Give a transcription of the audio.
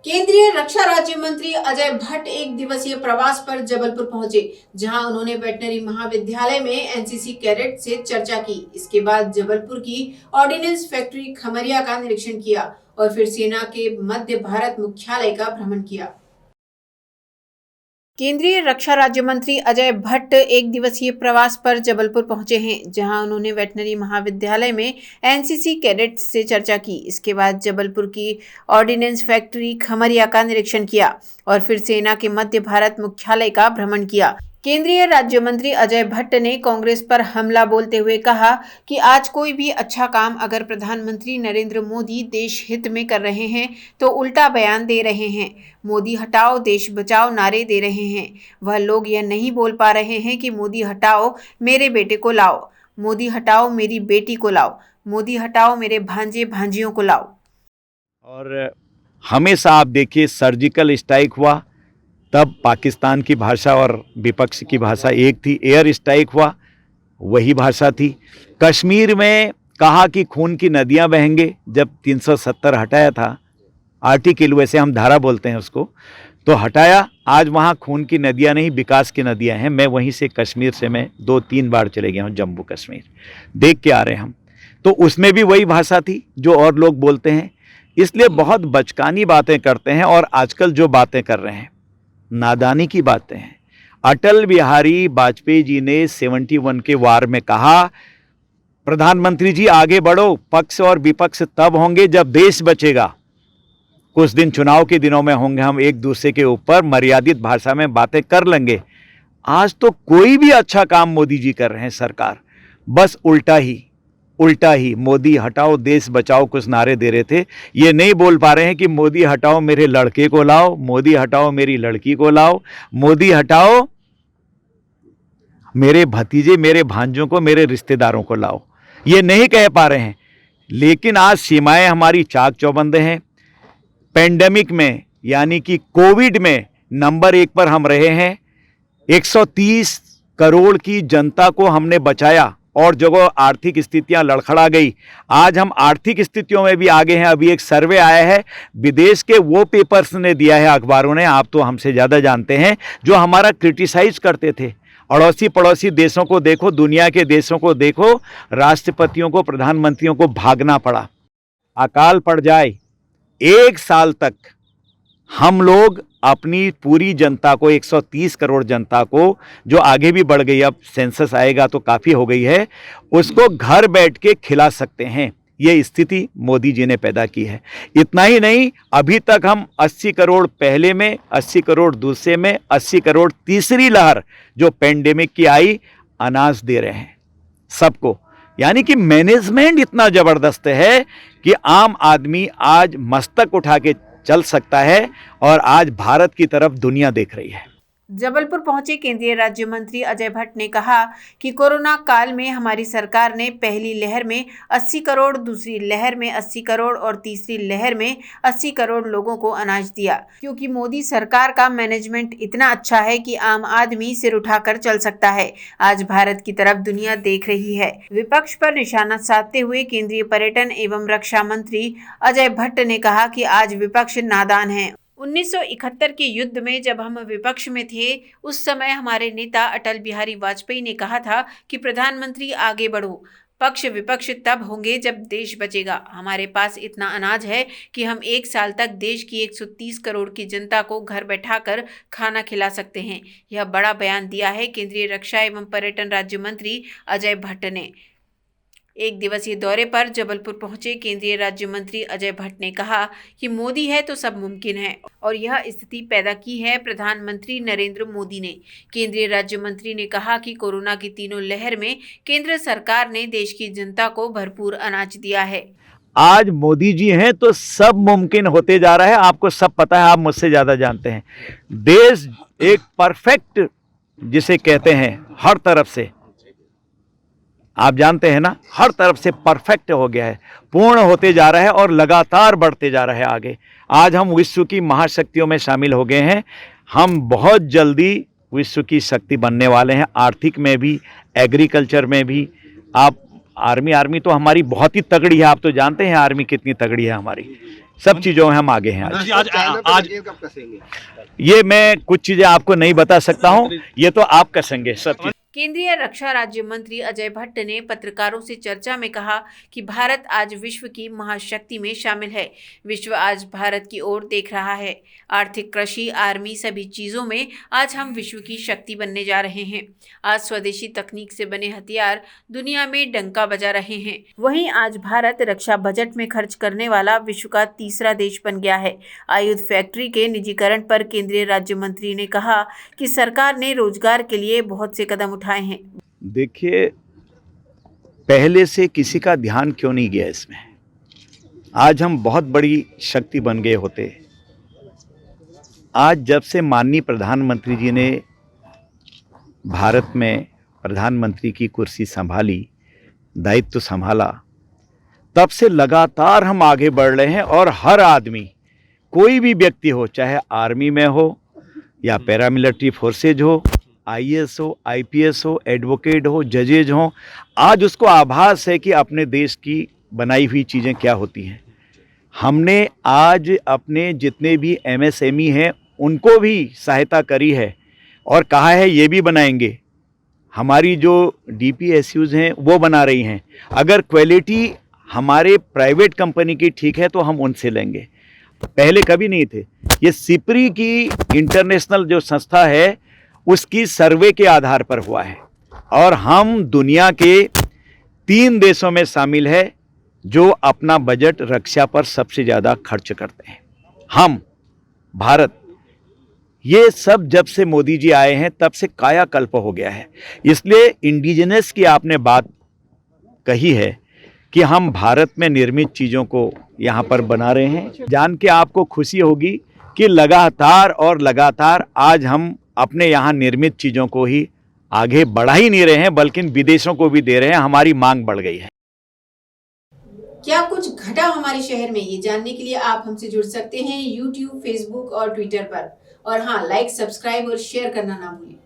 केंद्रीय रक्षा राज्य मंत्री अजय भट्ट एक दिवसीय प्रवास पर जबलपुर पहुंचे, जहां उन्होंने वेटनरी महाविद्यालय में एनसीसी कैडेट से चर्चा की। इसके बाद जबलपुर की ऑर्डिनेंस फैक्ट्री खमरिया का निरीक्षण किया और फिर सेना के मध्य भारत मुख्यालय का भ्रमण किया। केंद्रीय रक्षा राज्य मंत्री अजय भट्ट एक दिवसीय प्रवास पर जबलपुर पहुंचे हैं, जहां उन्होंने वेटनरी महाविद्यालय में एनसीसी कैडेट्स से चर्चा की। इसके बाद जबलपुर की ऑर्डिनेंस फैक्ट्री खमरिया का निरीक्षण किया और फिर सेना के मध्य भारत मुख्यालय का भ्रमण किया। केंद्रीय राज्य मंत्री अजय भट्ट ने कांग्रेस पर हमला बोलते हुए कहा कि आज कोई भी अच्छा काम अगर प्रधानमंत्री नरेंद्र मोदी देश हित में कर रहे हैं तो उल्टा बयान दे रहे हैं। मोदी हटाओ देश बचाओ नारे दे रहे हैं। वह लोग यह नहीं बोल पा रहे हैं कि मोदी हटाओ मेरे बेटे को लाओ, मोदी हटाओ मेरी बेटी को लाओ, मोदी हटाओ मेरे भांजे भांजियों को लाओ। और हमेशा आप देखिए सर्जिकल स्ट्राइक हुआ तब पाकिस्तान की भाषा और विपक्ष की भाषा एक थी, एयर स्ट्राइक हुआ वही भाषा थी। कश्मीर में कहा कि खून की नदियां बहेंगे, जब 370 हटाया था आर्टिकल, वैसे हम धारा बोलते हैं उसको, तो हटाया। आज वहाँ खून की नदियां नहीं विकास की नदियां हैं। मैं वहीं से कश्मीर से मैं 2-3 बार चले गया हूँ, जम्मू कश्मीर देख के आ रहे हैं हम, तो उसमें भी वही भाषा थी जो और लोग बोलते हैं। इसलिए बहुत बचकानी बातें करते हैं और आजकल जो बातें कर रहे हैं नादानी की बातें हैं। अटल बिहारी वाजपेयी जी ने 71 के वार में कहा, प्रधानमंत्री जी आगे बढ़ो, पक्ष और विपक्ष तब होंगे जब देश बचेगा। कुछ दिन चुनाव के दिनों में होंगे, हम एक दूसरे के ऊपर मर्यादित भाषा में बातें कर लेंगे। आज तो कोई भी अच्छा काम मोदी जी कर रहे हैं, सरकार बस उल्टा ही मोदी हटाओ देश बचाओ कुछ नारे दे रहे थे। ये नहीं बोल पा रहे हैं कि मोदी हटाओ मेरे लड़के को लाओ, मोदी हटाओ मेरी लड़की को लाओ, मोदी हटाओ मेरे भतीजे मेरे भांजों को मेरे रिश्तेदारों को लाओ। ये नहीं कह पा रहे हैं। लेकिन आज सीमाएं हमारी चाक चौबंद हैं। पेंडेमिक में यानी कि कोविड में नंबर 1 पर हम रहे हैं। 130 करोड़ की जनता को हमने बचाया और जगह आर्थिक स्थितियां लड़खड़ा गई। आज हम आर्थिक स्थितियों में भी आगे हैं। अभी एक सर्वे आया है विदेश के, वो पेपर्स ने दिया है अखबारों ने, आप तो हमसे ज़्यादा जानते हैं, जो हमारा क्रिटिसाइज करते थे। अड़ोसी पड़ोसी देशों को देखो, दुनिया के देशों को देखो, राष्ट्रपतियों को प्रधानमंत्रियों को भागना पड़ा। अकाल पड़ जाए 1 साल तक हम लोग अपनी पूरी जनता को, 130 करोड़ जनता को, जो आगे भी बढ़ गई, अब सेंसस आएगा तो काफ़ी हो गई है, उसको घर बैठ के खिला सकते हैं। ये स्थिति मोदी जी ने पैदा की है। इतना ही नहीं, अभी तक हम 80 करोड़ पहले में, 80 करोड़ दूसरे में, 80 करोड़ तीसरी लहर जो पेंडेमिक की आई, अनाज दे रहे हैं सबको। यानी कि मैनेजमेंट इतना ज़बरदस्त है कि आम आदमी आज मस्तक उठा के चल सकता है और आज भारत की तरफ दुनिया देख रही है। जबलपुर पहुंचे केंद्रीय राज्य मंत्री अजय भट्ट ने कहा कि कोरोना काल में हमारी सरकार ने पहली लहर में 80 करोड़, दूसरी लहर में 80 करोड़ और तीसरी लहर में 80 करोड़ लोगों को अनाज दिया, क्योंकि मोदी सरकार का मैनेजमेंट इतना अच्छा है कि आम आदमी सिर उठाकर चल सकता है। आज भारत की तरफ दुनिया देख रही है। विपक्ष पर निशाना साधते हुए केंद्रीय पर्यटन एवं रक्षा मंत्री अजय भट्ट ने कहा कि आज विपक्ष नादान है। 1971 के युद्ध में जब हम विपक्ष में थे, उस समय हमारे नेता अटल बिहारी वाजपेयी ने कहा था कि प्रधानमंत्री आगे बढ़ो, पक्ष विपक्ष तब होंगे जब देश बचेगा। हमारे पास इतना अनाज है कि हम 1 साल तक देश की 130 करोड़ की जनता को घर बैठाकर खाना खिला सकते हैं। यह बड़ा बयान दिया है केंद्रीय रक्षा एवं पर्यटन राज्य मंत्री अजय भट्ट ने। एक दिवसीय दौरे पर जबलपुर पहुंचे केंद्रीय राज्य मंत्री अजय भट्ट ने कहा कि मोदी है तो सब मुमकिन है और यह स्थिति पैदा की है प्रधानमंत्री नरेंद्र मोदी ने। केंद्रीय राज्य मंत्री ने कहा कि कोरोना की तीनों लहर में केंद्र सरकार ने देश की जनता को भरपूर अनाज दिया है। आज मोदी जी हैं तो सब मुमकिन होते जा रहा है। आपको सब पता है, आप मुझसे ज़्यादा जानते हैं। देश एक परफेक्ट जिसे कहते हैं, हर तरफ से आप जानते हैं ना, हर तरफ से परफेक्ट हो गया है, पूर्ण होते जा रहा है और लगातार बढ़ते जा रहा है आगे। आज हम विश्व की महाशक्तियों में शामिल हो गए हैं। हम बहुत जल्दी विश्व की शक्ति बनने वाले हैं, आर्थिक में भी, एग्रीकल्चर में भी। आप आर्मी तो हमारी बहुत ही तगड़ी है, आप तो जानते हैं आर्मी कितनी तगड़ी है हमारी। सब चीज़ों में हम आगे हैं आज। आज कब कसेंगे? ये मैं कुछ चीज़ें आपको नहीं बता सकता हूँ, ये तो आप कसेंगे सब चीज़। केंद्रीय रक्षा राज्य मंत्री अजय भट्ट ने पत्रकारों से चर्चा में कहा कि भारत आज विश्व की महाशक्ति में शामिल है। विश्व आज भारत की ओर देख रहा है। आर्थिक, कृषि, आर्मी सभी चीजों में आज हम विश्व की शक्ति बनने जा रहे हैं। आज स्वदेशी तकनीक से बने हथियार दुनिया में डंका बजा रहे हैं। वहीं आज भारत रक्षा बजट में खर्च करने वाला विश्व का तीसरा देश बन गया है। आयुध फैक्ट्री के निजीकरण पर केंद्रीय राज्य मंत्री ने कहा कि सरकार ने रोजगार के लिए बहुत से कदम उठाए हैं। देखिए, पहले से किसी का ध्यान क्यों नहीं गया इसमें? आज हम बहुत बड़ी शक्ति बन गए होते। आज जब से माननीय प्रधानमंत्री जी ने भारत में प्रधानमंत्री की कुर्सी संभाली, दायित्व संभाला, तब से लगातार हम आगे बढ़ रहे हैं। और हर आदमी, कोई भी व्यक्ति हो, चाहे आर्मी में हो या पैरामिलिट्री फोर्सेज हो, IAS हो, IPS हो, एडवोकेट हो, जजेज हो, आज उसको आभास है कि अपने देश की बनाई हुई चीज़ें क्या होती हैं। हमने आज अपने जितने भी MSME हैं उनको भी सहायता करी है और कहा है ये भी बनाएंगे। हमारी जो DPSUs हैं वो बना रही हैं। अगर क्वालिटी हमारे प्राइवेट कंपनी की ठीक है तो हम उनसे लेंगे। पहले कभी नहीं थे। ये सिपरी की इंटरनेशनल जो संस्था है उसकी सर्वे के आधार पर हुआ है और हम दुनिया के 3 देशों में शामिल है जो अपना बजट रक्षा पर सबसे ज़्यादा खर्च करते हैं। हम, भारत, ये सब जब से मोदी जी आए हैं तब से कायाकल्प हो गया है। इसलिए इंडिजिनस की आपने बात कही है कि हम भारत में निर्मित चीज़ों को यहाँ पर बना रहे हैं। जान के आपको खुशी होगी कि लगातार आज हम अपने यहाँ निर्मित चीज़ों को ही आगे बढ़ा ही नहीं रहे हैं बल्कि विदेशों को भी दे रहे हैं। हमारी मांग बढ़ गई है। क्या कुछ घटा हमारे शहर में, ये जानने के लिए आप हमसे जुड़ सकते हैं YouTube, Facebook और Twitter पर। और हाँ, लाइक, सब्सक्राइब और शेयर करना ना भूलें।